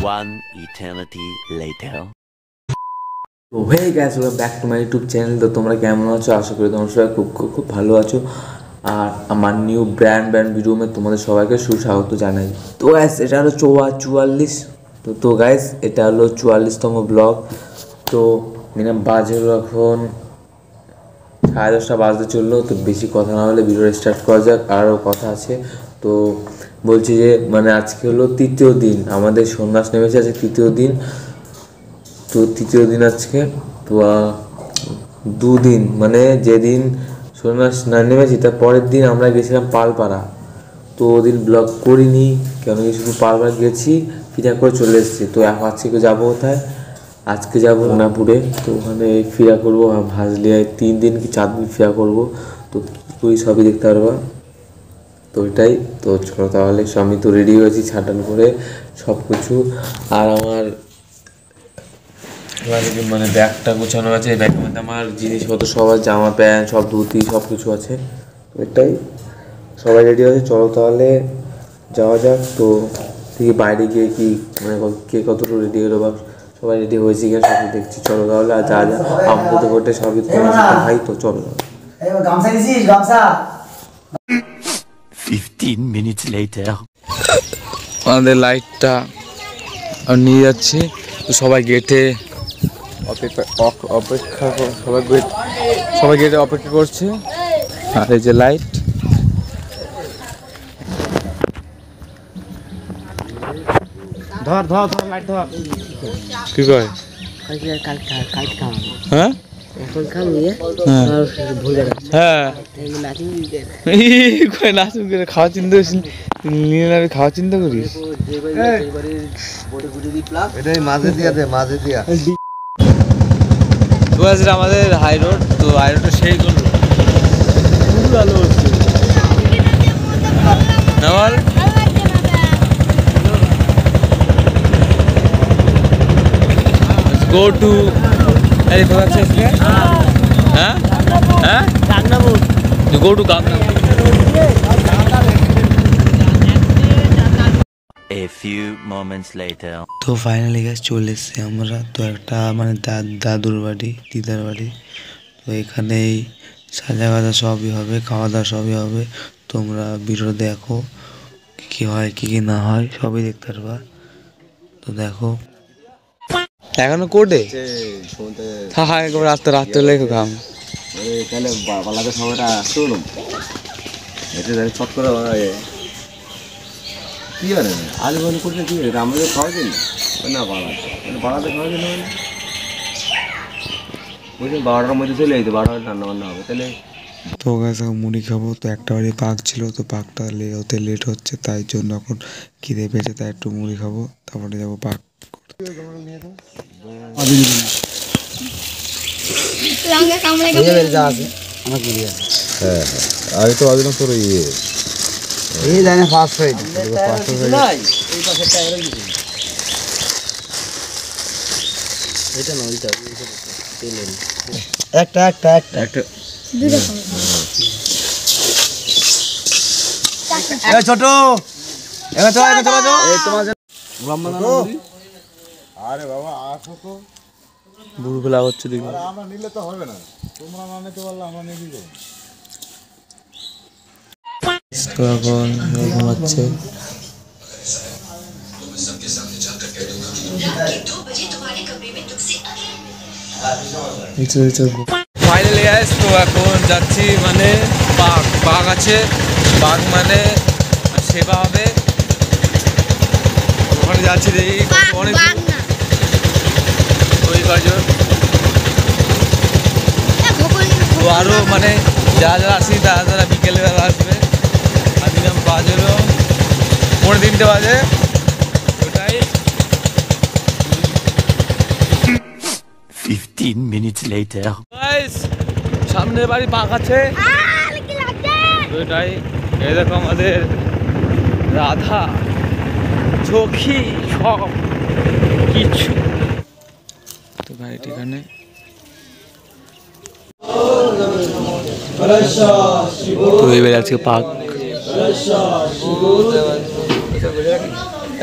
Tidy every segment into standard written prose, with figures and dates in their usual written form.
One eternity later. তো hey guys, welcome back to my YouTube channel. তো তোমরা কেমন আছো? আশা করি তোমরা সবাই খুব ভালো আছো। আর আমার নিউ ব্র্যান্ড ভিডিওতে তোমাদের সবাইকে সুস্বাগত জানাই। তো গাইস, এটা হলো 44। তো গাইস, এটা হলো 44তম ব্লগ। তো বাজে হলো এখন 10:30 বাজতে চললো। তো বেশি কথা না হলে ভিডিও স্টার্ট করা যাক। আরও কথা আছে। তো বলছি যে আজকে হলো তৃতীয় দিন, আমাদের সন্ন্যাস নেমেছে আজকে তৃতীয় দিন। তো তৃতীয় দিন আজকে। তো দুদিন যেদিন সন্ন্যাস না নেমেছি তার পরের দিন আমরা গেছিলাম পালপাড়া। তো ওদিন ব্লগ করিনি, কেন কি শুধু পালপাড়া গেছি, ফিরা করে চলে এসেছি। তো আজকে যাবো কোথায়? আজকে যাবো সোনাপুরে। তো ওখানে ফিরা করবো ভাজলিয়ায় 3 দিন কি 4 দিন ফিরা করবো। তো তুই সবই দেখতে পারবা। তো ওইটাই। তো চলো তাহলে, আমি তো রেডি হয়েছি ছাটান করে সব কিছু। আর আমার ব্যাগটা গোছানো আছে। এই ব্যাগের মধ্যে আমার জিনিসপত্র সব আছে, জামা প্যান্ট সব, ধুতি সব কিছু আছে। তো এটাই, সবাই রেডি আছে। চলো তাহলে যাওয়া যাক। তো দেখি বাইরে গিয়ে কি কে কতটুকু রেডি হলো বা সবাই রেডি হয়েছে কিনা সবই দেখছি। চলো তাহলে। আর যা আমতে করতে সবই ভাই। তো চলো 15 minutes later. আমাদের লাইটটা নিয়ে যাচ্ছি। তো সবাই গেটে অপেক্ষা সবাই গেটে অপেক্ষা করছে। আর এই যে লাইট, ধর ধর ধর লাইট ধর। কি কয়? হ্যাঁ নাচুন করে খাওয়া চিন্তা করিস? খাওয়া চিন্তা করিস? মাঝে দিয়া দে, মাঝে দিয়া। আমাদের হাই রোড। তো হাই রোডটা সেই করলো ভালো হচ্ছে না বল। Go to You go to Gangnam. A few moments later. তো ফাইনালি গাছ চলে এসছি আমরা। তো একটা দাদুর বাড়ি, দিদার বাড়ি। তো এখানেই সাজা গাজা সবই হবে, খাওয়া দাওয়া সবই হবে। তোমরা ভিডিও দেখো, কি হয় কি না হয় সবই দেখতে পারবা। তো দেখো এখনো কোর্টে রাত্রে লেখো কাম তাহলে পালাতে সময়টা শুনুন এটা চট করে কি হয় আজ মনে করলে কি আমাদের খাওয়া দিন না পাড়াতে খাওয়া দিন বুঝলেন। 12টার মধ্যে চলে যেতে, 12টা রান্না বান্না হবে তাহলে। তো গাছ মুড়ি খাবো। তো একটা বাড়ি পাক ছিল, তো পাকটা হতে লেট হচ্ছে, তাই জন্য এখন খিদে পেয়েছে, তাই একটু মুড়ি খাবো, তারপরে যাবো পাক করতে। হ্যাঁ আগে তো আদিন তোর এই জানে ফার্স্ট সাইড একটা ছোট আরে বাবা আসো তো, বুড়বেলা হচ্ছে দেখি। আমরা নিলে তো হবে না, তোমরা না নিতে পারলে আমরা নিয়ে দিব। এখন ঘুমাচ্ছে। ফাইনালি গাইস, তো এখন যাচ্ছি বাঘ আছে। বাঘ সেবা হবে, ওখানে যাচ্ছি। দেখি অনেক ওই কজন। তো আরো যারা আসি তারা বিকেলবেলা আসবে। আর দিলাম বাজে হলো 3:30 বাজে। ওটাই 15 minutes later. গাইস, সামনের বাড়ি বাঘ আছে। ওইটাই। এই দেখো আমাদের রাধা, চোখি সব কিছু। তো গাড়িটি এখানে। তো এবার আজকে পাক।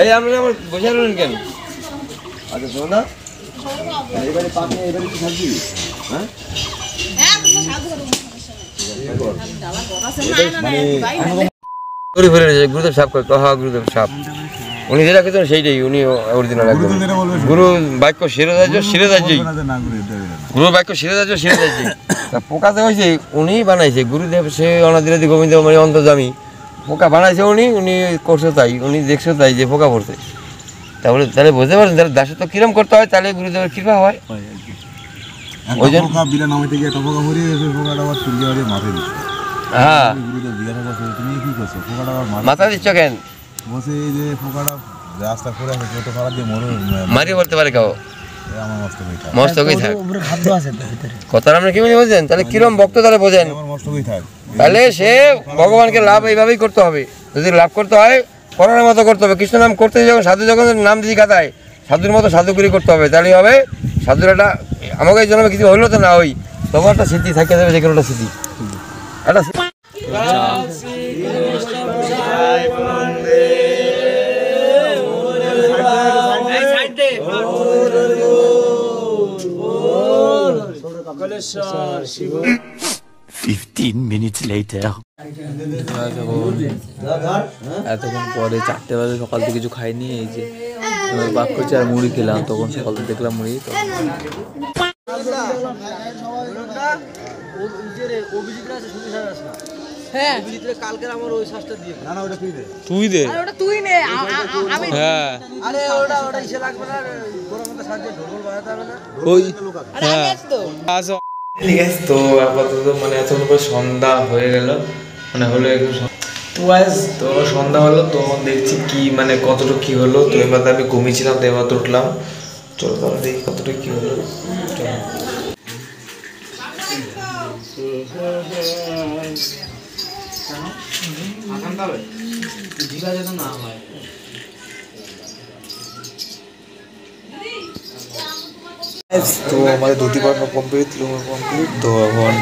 এই আপনারা আমার বোঝালেন কেন? আচ্ছা শোনো না, এবারে পাবে, এবারে কি থাকবি? হ্যাঁ গুরুদেব সাপ গুরুদেব সাপ উনি যেটা খেতেন সেইটাই, উনি অরিজিনাল একদম গুরু বাক্য শিরোধার্যই গুরু বাক্য শিরোধার্যই পোকাতে হয়েছে উনি বানাইছে গুরুদেব, সে অনাদিরাদি গোবিন্দ মানে অন্তর্যামী, পোকা বানাইছে উনি করছে তাই, উনি দেখছে তাই যে পোকা পড়ছে, তাহলে বুঝতে পারছেন তাহলে দাসত্ব কিরম করতে হয়, তাহলে গুরুদেবের কৃপা হয়। ওই জন্য হ্যাঁ মাথা দিচ্ছ কেন, মারি বলতে পারে কেউ মস্তকই থাক কথাটা আপনি কি বলছেন, তাহলে কিরম ভক্ত তাহলে বোঝেন, তাহলে সে ভগবানকে লাভ এইভাবেই করতে হবে, যদি লাভ করতে হয় করার মতো করতে হবে, কৃষ্ণ নাম করতে যখন সাধু যখন নাম দিদি খাতায় সাধুর মতো সাধুগুরি করতে হবে, তাহলে হবে সাধুর একটা আমাকে এই জন্মে কিছু হইলো তো না ওই তোমার একটা স্মৃতি থাকে যাবে, যে কোনো একটা স্মৃতি একটা minutes later. এতক্ষণ পরে 4টে বাজে, সকাল থেকে কিছু খাইনি, এই যে পাক করছি আর মুড়ি খেলাম, তখন সকাল থেকে দেখলাম মুড়ি তো তুই দে হ্যাঁ ঠিক আছে। তো আপাতত মানে এতক্ষণ পরে সন্ধ্যা হয়ে গেল, মানে হলো একটু তো তো সন্ধ্যা হলো, তখন দেখছি কি মানে কতটুকু কি হলো, তো এবার আমি ঘুমিয়েছিলাম, তো এবার তো উঠলাম, চলো তাহলে দেখি কতটুকু কি হলো। তো আমাদের ধুতি পাঠানো কমপ্লিট, তো এখন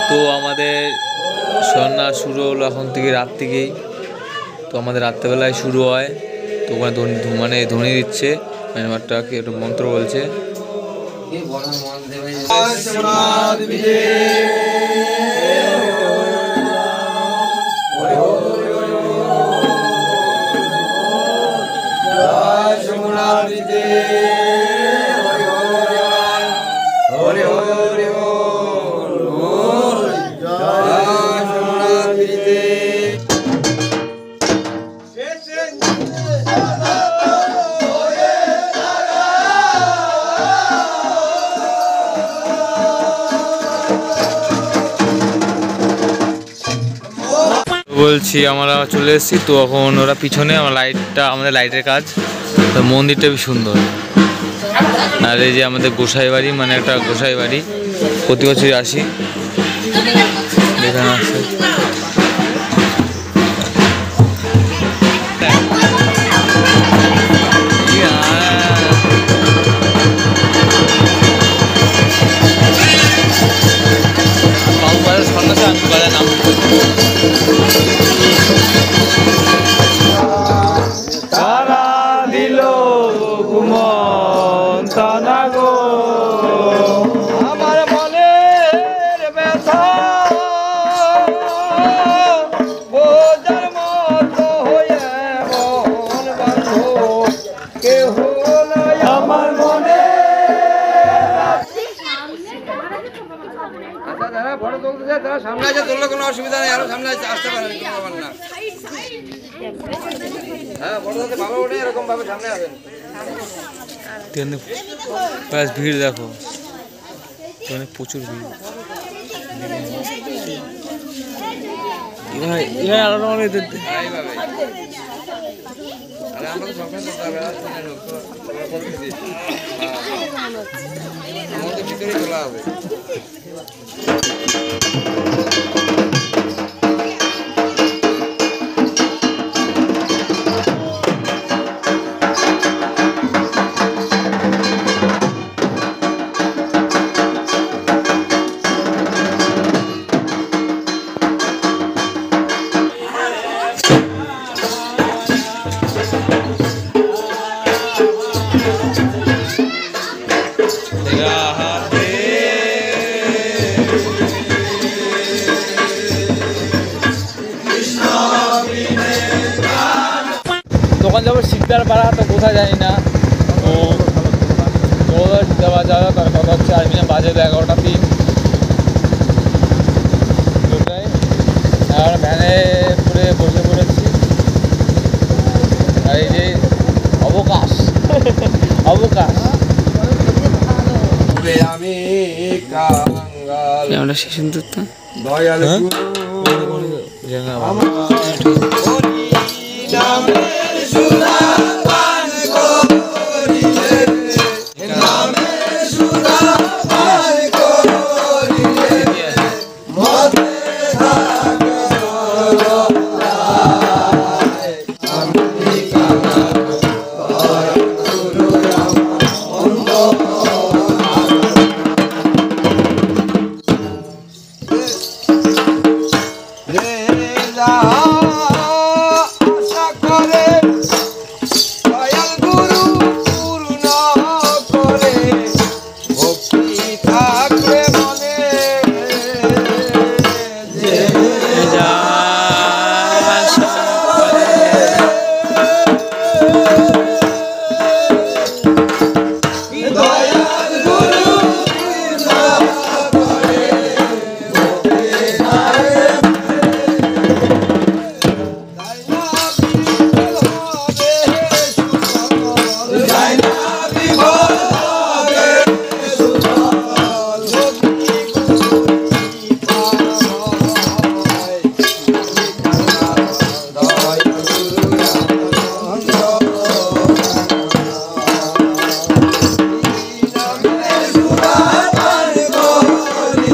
তো আমাদের সন্ধ্যা শুরু হলো এখন থেকে, রাত থেকেই, তো আমাদের রাত্রেবেলায় শুরু হয়, তো ওখানে মানে ধ্বনি দিচ্ছে, ম্যানেজারটা কি একটা মন্ত্র বলছে, বলছি আমরা চলে এসেছি, তো এখন ওরা পিছনে আমার লাইটটা, আমাদের লাইটের কাজ, তো মন্দিরটা বেশ সুন্দর, আর এই যে আমাদের গোসাই বাড়ি, মানে একটা গোসাই বাড়ি, প্রতি বছরই আসি এখানে আসছে। সামনে আছে, তোর কোনো অসুবিধা নেই, আরো সামনে আসতে পারেন, হ্যাঁ বড় ভালো ওঠে, এরকম ভাবে সামনে আসেন। ভিড় দেখো, প্রচুর ভিড়, আমাদের ভিতরে তোলা হবে। তখন যাবো শিকদার পাড়া, তো কোথায় জানি না। তো দেওয়া যাবে, তার কথা হচ্ছে আর মিনিমাম বাজে 11টা 3 দুটাই। আর ভ্যানে করে বসে পড়েছি। আর এই যে অবকাশ অবকাশ আমি কাঙ্গাল আমরা শেষ তো দয়াল আশা করে দয়াল গুরু পূর্ণ করে ভক্তি থাকবে মনে যে দয়াল গুরু পূর্ণ করে ভক্তি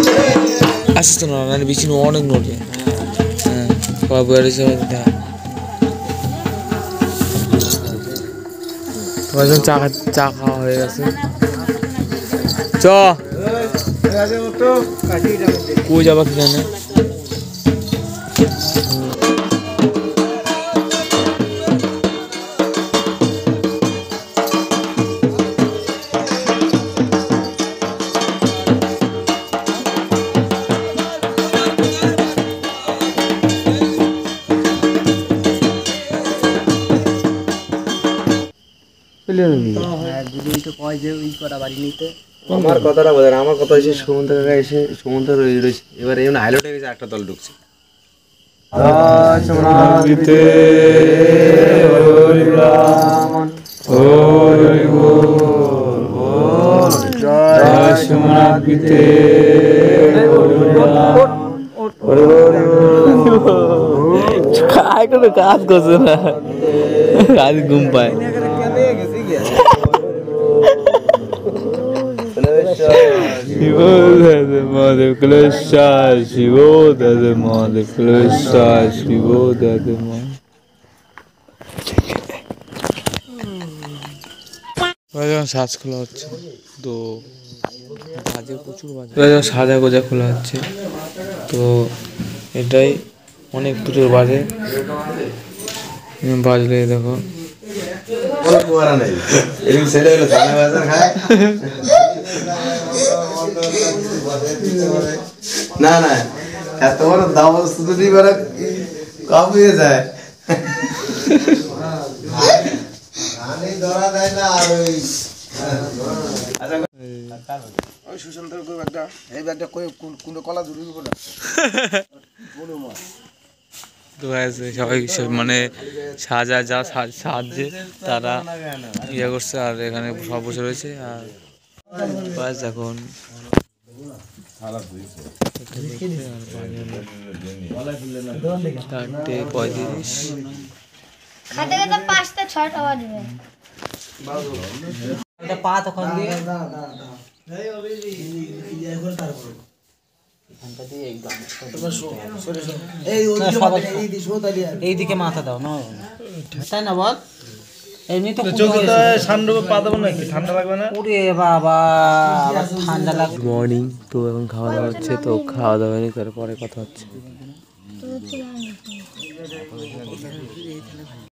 থাকবে আসতো না মানে বেশি অনেক নোটে হ্যাঁ বাবু আর এসে চা খাওয়া হয়ে গেছে চ কই যাবা কি জানে আমার কথাটা বোঝেন, আমার কথা হচ্ছে সমুদ্র কাকা এসে সমুদ্র রয়েছে, এবারে এমন হাইলাইটে গেছে একটা দল ঢুকছে। কাজ করছে না কাজ ঘুম পায় Mother Klesha, Shivo, the Mother Klesha, Shivo, the Mother. শ্বাস খোলা হচ্ছে তো বাজে প্রচুর বাজে সাজা গোজা খোলা হচ্ছে তো এটাই অনেক প্রচুর বাজে বাজলে দেখো না না এত বড় দাম শুধু কম হয়ে যায় সবাই মানে সাজা যা সাহায্যে তারা ইয়ে করছে আর এখানে সব বসে রয়েছে আর বাস এখন 4:35 খাতে খাতে 5টা 6টা বাজবে এটা পা তখন দিয়ে এইদিকে মাথা দাও না তাই না বল এমনি তো ঠান্ডা পা দেবো নাকি ঠান্ডা লাগবে না ওরে বাবা ঠান্ডা লাগবে মর্নিং তো এখন খাওয়া দাওয়া হচ্ছে তো খাওয়া দাওয়া নেই তারপরে কথা হচ্ছে